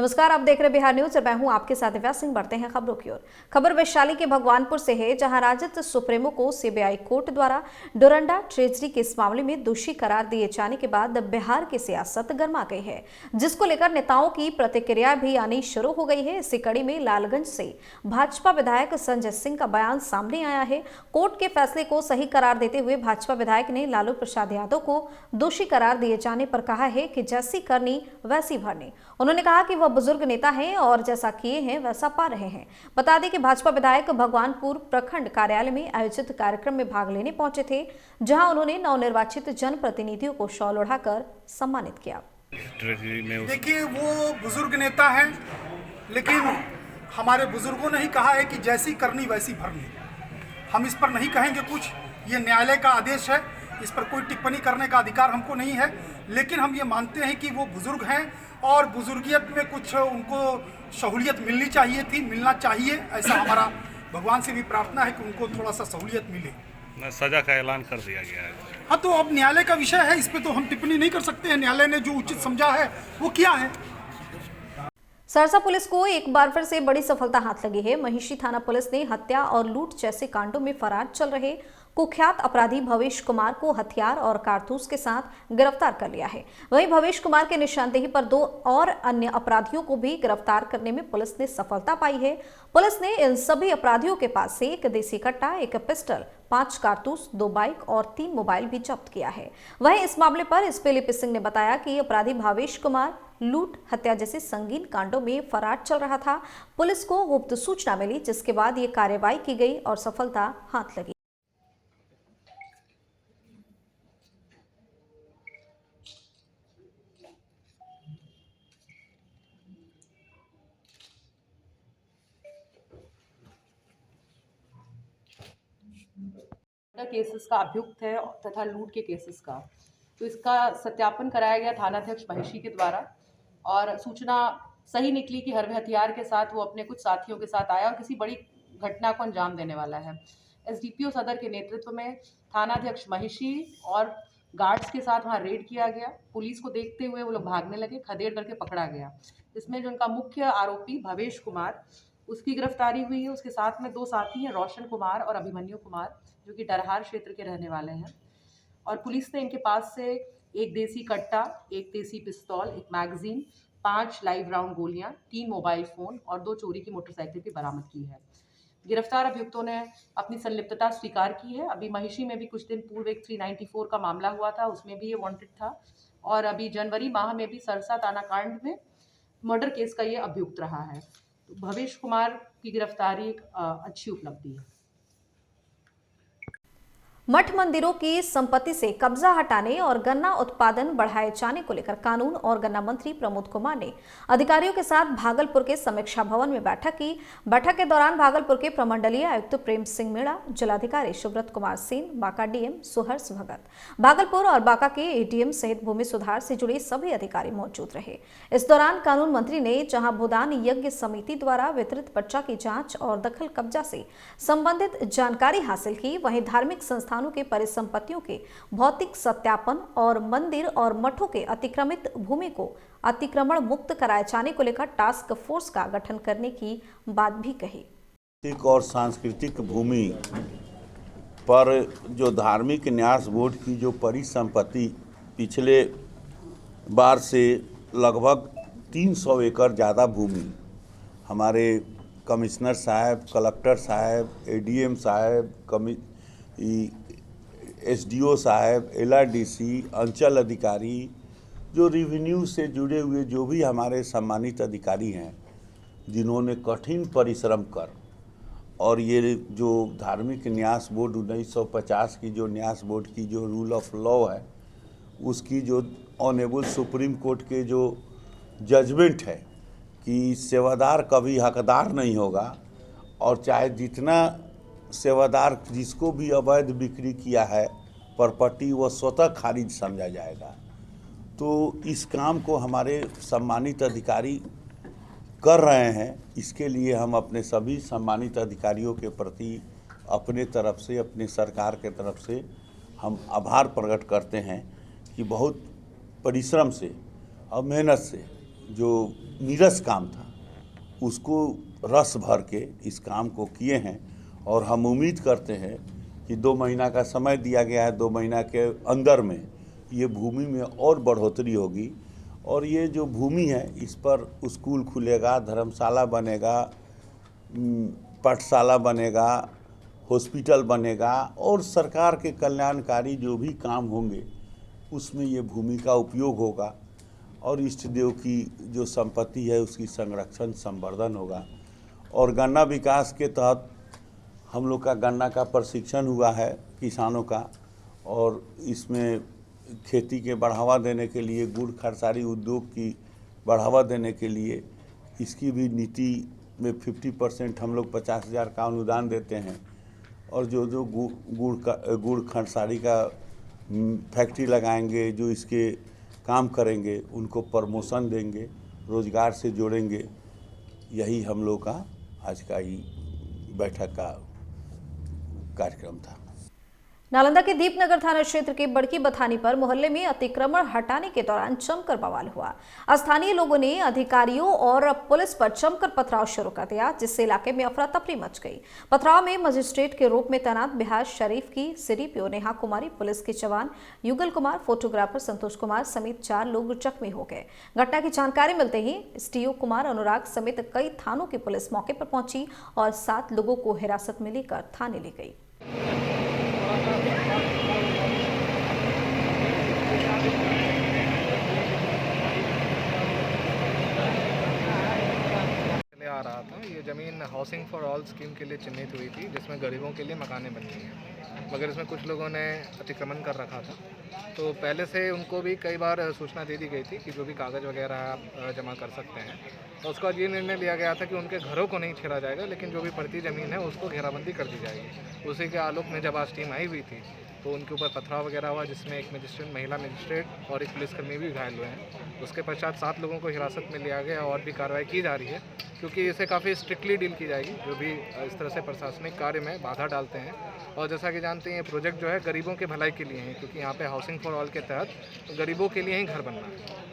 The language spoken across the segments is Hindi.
नमस्कार, आप देख रहे बिहार न्यूज और मैं हूं आपके साथ दिव्या सिंह। बढ़ते हैं खबरों की ओर। खबर वैशाली के भगवानपुर से है, जहां राजद सुप्रीमो को सीबीआई कोर्ट द्वारा डोरंडा ट्रेजरी के इस मामले में दोषी करार दिए जाने के बाद बिहार की सियासत गर्मा गई है, जिसको लेकर नेताओं की प्रतिक्रिया भी आनी शुरू हो गई है। इसी कड़ी में लालगंज से भाजपा विधायक संजय सिंह का बयान सामने आया है। कोर्ट के फैसले को सही करार देते हुए भाजपा विधायक ने लालू प्रसाद यादव को दोषी करार दिए जाने पर कहा है कि जैसी करनी वैसी भरनी। उन्होंने कहा कि वह बुजुर्ग नेता हैं और जैसा किए हैं वैसा पा रहे हैं। बता दें कि भाजपा विधायक भगवानपुर प्रखंड कार्यालय में आयोजित कार्यक्रम में भाग लेने पहुंचे थे, जहां उन्होंने नवनिर्वाचित जनप्रतिनिधियों को शॉल ओढ़ाकर सम्मानित किया। देखिए, वो बुजुर्ग नेता हैं, लेकिन हमारे बुजुर्गों ने ही कहा है कि जैसी करनी वैसी भरनी। हम इस पर नहीं कहेंगे कुछ, ये न्यायालय का आदेश है, इस पर कोई टिप्पणी करने का अधिकार हमको नहीं है। लेकिन हम ये मानते हैं कि वो बुजुर्ग हैं और बुजुर्गियत में कुछ उनको सहूलियत मिलनी चाहिए थी, मिलना चाहिए। ऐसा हमारा भगवान से भी प्रार्थना है कि उनको थोड़ा सा सहूलियत मिले। सजा का ऐलान कर दिया गया है। हाँ, तो अब न्यायालय का विषय है, इस पर तो हम टिप्पणी नहीं कर सकते हैं। न्यायालय ने जो उचित समझा है वो किया है। सरसा पुलिस को एक बार फिर से बड़ी सफलता हाथ लगी है। महिषी थाना पुलिस ने हत्या और लूट जैसे कांडों में फरार चल रहे कुख्यात अपराधी भवेश कुमार को हथियार और कारतूस के साथ गिरफ्तार कर लिया है। वहीं भवेश कुमार के निशानदेही पर 2 और अन्य अपराधियों को भी गिरफ्तार करने में पुलिस ने सफलता पाई है। पुलिस ने इन सभी अपराधियों के पास से 1 देसी कट्टा, 1 पिस्टल, 5 कारतूस, 2 बाइक और 3 मोबाइल भी जब्त किया है। वहीं इस मामले पर एसपी लिपि सिंह ने बताया कि अपराधी भवेश कुमार लूट, हत्या जैसे संगीन कांडों में फरार चल रहा था। पुलिस को गुप्त सूचना मिली, जिसके बाद ये कार्रवाई की गई और सफलता हाथ लगी। केसेस का अभियुक्त है तथा लूट के केसेस का, तो इसका सत्यापन कराया गया थानाध्यक्ष महिषी के द्वारा और सूचना सही निकली कि हर हथियार के साथ वो अपने कुछ साथियों के साथ आया और किसी बड़ी घटना को अंजाम देने वाला है। एसडीपीओ सदर के नेतृत्व में थानाध्यक्ष महिषी और गार्ड्स के साथ वहाँ रेड किया गया। पुलिस को देखते हुए वो लोग भागने लगे, खदेड़ करके पकड़ा गया। इसमें जो उनका मुख्य आरोपी भवेश कुमार, उसकी गिरफ्तारी हुई है। उसके साथ में 2 साथी हैं, रोशन कुमार और अभिमन्यु कुमार, जो कि डरहार क्षेत्र के रहने वाले हैं। और पुलिस ने इनके पास से 1 देसी कट्टा, 1 देसी पिस्तौल, 1 मैगजीन, 5 लाइव राउंड गोलियां, 3 मोबाइल फ़ोन और 2 चोरी की मोटरसाइकिल भी बरामद की है। गिरफ्तार अभियुक्तों ने अपनी संलिप्तता स्वीकार की है। अभी महिषी में भी कुछ दिन पूर्व एक 394 का मामला हुआ था, उसमें भी ये वांटेड था और अभी जनवरी माह में भी सरसा ताना कांड में मर्डर केस का ये अभियुक्त रहा है। तो भवेश कुमार की गिरफ्तारी एक अच्छी उपलब्धि है। मठ मंदिरों की संपत्ति से कब्जा हटाने और गन्ना उत्पादन बढ़ाए जाने को लेकर कानून और गन्ना मंत्री प्रमोद कुमार ने अधिकारियों के साथ भागलपुर के समीक्षा भवन में बैठक की। बैठक के दौरान भागलपुर के प्रमंडलीय आयुक्त प्रेम सिंह मीणा, जिलाधिकारी सुब्रत कुमार सेन, बांका डीएम सुहर्ष भगत, भागलपुर और बांका के एडीएम सहित भूमि सुधार से जुड़े सभी अधिकारी मौजूद रहे। इस दौरान कानून मंत्री ने जहां भूदान यज्ञ समिति द्वारा वितरित पर्चा की जाँच और दखल कब्जा से संबंधित जानकारी हासिल की, वहीं धार्मिक संस्थान के परिसंपत्तियों के भौतिक सत्यापन और मंदिर और मठों के अतिक्रमित भूमि को अतिक्रमण मुक्त कराए जाने को लेकर टास्क फोर्स का गठन करने की बात भी कही। और सांस्कृतिक भूमि पर जो धार्मिक न्यास बोर्ड की जो परिसंपत्ति पिछले बार से लगभग 300 एकड़ ज़्यादा भूमि हमारे कमिश्नर साहब, कलेक्टर साहब, एडीएम साहब, एसडीओ साहब, एलआरडीसी, अंचल अधिकारी, जो रेवेन्यू से जुड़े हुए जो भी हमारे सम्मानित अधिकारी हैं, जिन्होंने कठिन परिश्रम कर और ये जो धार्मिक न्यास बोर्ड 1950 की जो न्यास बोर्ड की जो रूल ऑफ लॉ है, उसकी जो ऑनेबल सुप्रीम कोर्ट के जो जजमेंट है कि सेवादार कभी हकदार नहीं होगा और चाहे जितना सेवादार जिसको भी अवैध बिक्री किया है प्रॉपर्टी, वह स्वतः खारिज समझा जाएगा। तो इस काम को हमारे सम्मानित अधिकारी कर रहे हैं। इसके लिए हम अपने सभी सम्मानित अधिकारियों के प्रति अपने तरफ से, अपने सरकार के तरफ से हम आभार प्रकट करते हैं कि बहुत परिश्रम से और मेहनत से जो नीरस काम था उसको रस भर के इस काम को किए हैं और हम उम्मीद करते हैं कि 2 महीना का समय दिया गया है, 2 महीना के अंदर में ये भूमि में और बढ़ोतरी होगी और ये जो भूमि है इस पर स्कूल खुलेगा, धर्मशाला बनेगा, पाठशाला बनेगा, हॉस्पिटल बनेगा और सरकार के कल्याणकारी जो भी काम होंगे उसमें ये भूमि का उपयोग होगा और इष्ट देव की जो संपत्ति है उसकी संरक्षण संवर्धन होगा। और गन्ना विकास के तहत हम लोग का गन्ना का प्रशिक्षण हुआ है किसानों का और इसमें खेती के बढ़ावा देने के लिए, गुड़ खरसारी उद्योग की बढ़ावा देने के लिए इसकी भी नीति में 50% हम लोग 50,000 का अनुदान देते हैं और जो गुड़ खरसारी का फैक्ट्री लगाएंगे, जो इसके काम करेंगे उनको प्रमोशन देंगे, रोजगार से जोड़ेंगे। यही हम लोग का आज का ही बैठक का कार्यक्रम था। नालंदा के दीपनगर थाना क्षेत्र के बड़की बथानी पर मोहल्ले में अतिक्रमण हटाने के दौरान जमकर बवाल हुआ। स्थानीय लोगों ने अधिकारियों और पुलिस पर जमकर पथराव शुरू कर दिया, जिससे इलाके में अफरा तफरी मच गई। पथराव में मजिस्ट्रेट के रूप में तैनात बिहार शरीफ की सीडीपीओ नेहा कुमारी, पुलिस के जवान युगल कुमार, फोटोग्राफर संतोष कुमार समेत 4 लोग जख्मी हो गए। घटना की जानकारी मिलते ही एसटीओ कुमार अनुराग समेत कई थानों की पुलिस मौके पर पहुंची और 7 लोगों को हिरासत में लेकर थाने ले गई। आ रहा था। ये ज़मीन हाउसिंग फॉर ऑल स्कीम के लिए चिन्हित हुई थी, जिसमें गरीबों के लिए मकानें बनती हैं, मगर इसमें कुछ लोगों ने अतिक्रमण कर रखा था। तो पहले से उनको भी कई बार सूचना दे दी गई थी कि जो भी कागज़ वगैरह आप जमा कर सकते हैं। तो उसके बाद ये निर्णय लिया गया था कि उनके घरों को नहीं छेड़ा जाएगा, लेकिन जो भी पड़ती ज़मीन है उसको घेराबंदी कर दी जाएगी। उसी के आलोक में जब आज टीम आई हुई थी तो उनके ऊपर पथराव वगैरह हुआ, जिसमें एक मजिस्ट्रेट, महिला मजिस्ट्रेट और एक पुलिसकर्मी भी घायल हुए हैं। उसके पश्चात 7 लोगों को हिरासत में लिया गया और भी कार्रवाई की जा रही है, क्योंकि इसे काफ़ी स्ट्रिक्टली डील की जाएगी जो भी इस तरह से प्रशासनिक कार्य में बाधा डालते हैं। और जैसा कि जानते हैं ये प्रोजेक्ट जो है गरीबों के भलाई के लिए है, क्योंकि यहाँ पे हाउसिंग फॉर ऑल के तहत गरीबों के लिए ही घर बनना है।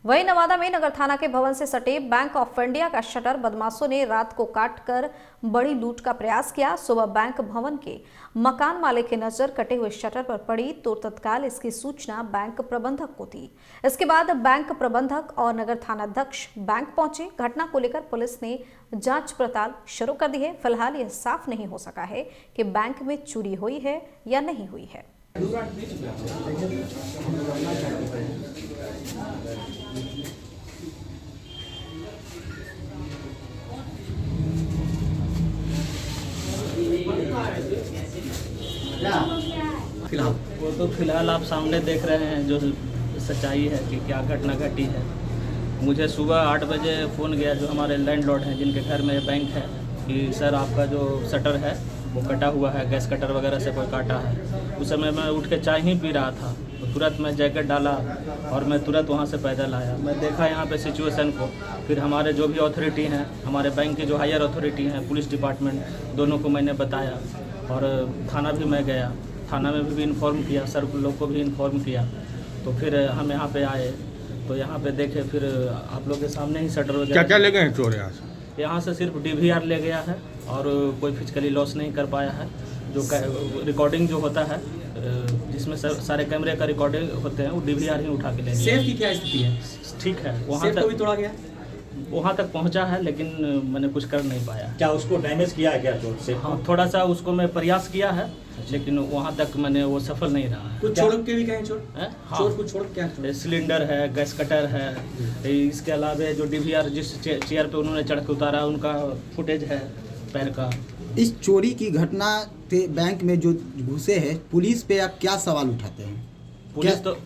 वहीं नवादा में नगर थाना के भवन से सटे बैंक ऑफ इंडिया का शटर बदमाशों ने रात को काटकर बड़ी लूट का प्रयास किया। सुबह बैंक भवन के मकान मालिक की नजर कटे हुए शटर पर पड़ी तो तत्काल इसकी सूचना बैंक प्रबंधक को दी। इसके बाद बैंक प्रबंधक और नगर थाना अध्यक्ष बैंक पहुंचे। घटना को लेकर पुलिस ने जांच पड़ताल शुरू कर दी है। फिलहाल यह साफ नहीं हो सका है कि बैंक में चोरी हुई है या नहीं हुई है। फिलहाल आप सामने देख रहे हैं जो सच्चाई है कि क्या घटना घटी है। मुझे सुबह 8 बजे फ़ोन गया जो हमारे लैंडलॉर्ड हैं जिनके घर में बैंक है कि सर आपका जो शटर है वो कटा हुआ है, गैस कटर वगैरह से कोई काटा है। उस समय मैं उठ के चाय ही पी रहा था तो तुरंत मैं जैकेट डाला और मैं तुरंत वहाँ से पैदल आया। मैं देखा यहाँ पे सिचुएशन को, फिर हमारे जो भी अथॉरिटी हैं, हमारे बैंक की जो हायर अथॉरिटी हैं, पुलिस डिपार्टमेंट, दोनों को मैंने बताया और थाना भी मैं गया। थाना में भी इन्फॉर्म किया, सर लोग को भी इन्फॉर्म किया। तो फिर हम यहाँ पे आए तो यहाँ पे देखे, फिर आप लोग के सामने ही शटर वगैरह। क्या क्या ले गए चोर यहाँ से? यहाँ से सिर्फ DVR ले गया है और कोई फिजिकली लॉस नहीं कर पाया है। जो रिकॉर्डिंग जो होता है जिसमें सारे कैमरे का रिकॉर्डिंग होते हैं वो DVR ही उठा के ले गया। सेफ की क्या स्थिति है? ठीक है, वहाँ तक भी तोड़ा गया, वहाँ तक पहुँचा है लेकिन मैंने कुछ कर नहीं पाया। क्या उसको डैमेज किया है क्या चोर से? हाँ, थोड़ा सा उसको मैं प्रयास किया है लेकिन वहाँ तक मैंने वो सफल नहीं रहा है। कुछ छोड़ के भी कहीं चोर? हाँ, चोर कुछ छोड़ क्या? सिलेंडर है, गैस कटर है, इसके अलावा जो DVR जिस चेयर पे उन्होंने चढ़ के उतारा उनका फुटेज है पैर का। इस चोरी की घटना पे बैंक में जो घुसे हैं, पुलिस पे आप क्या सवाल उठाते हैं?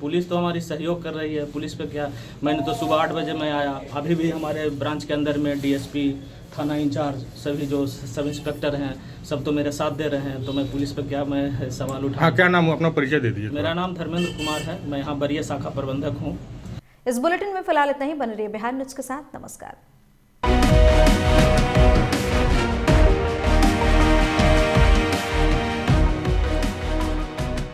पुलिस तो हमारी सहयोग कर रही है। पुलिस पे क्या, मैंने तो सुबह 8 बजे मैं आया, अभी भी हमारे ब्रांच के अंदर में DSP, थाना इंचार्ज, सभी जो सब इंस्पेक्टर हैं सब तो मेरे साथ दे रहे हैं। तो मैं पुलिस पे क्या मैं सवाल उठा। हाँ, क्या नाम हो? अपना परिचय दे दीजिए। मेरा नाम धर्मेंद्र कुमार है, मैं यहाँ वरीय शाखा प्रबंधक हूँ। इस बुलेटिन में फिलहाल इतना ही। बने रहिए बिहार न्यूज के साथ। नमस्कार।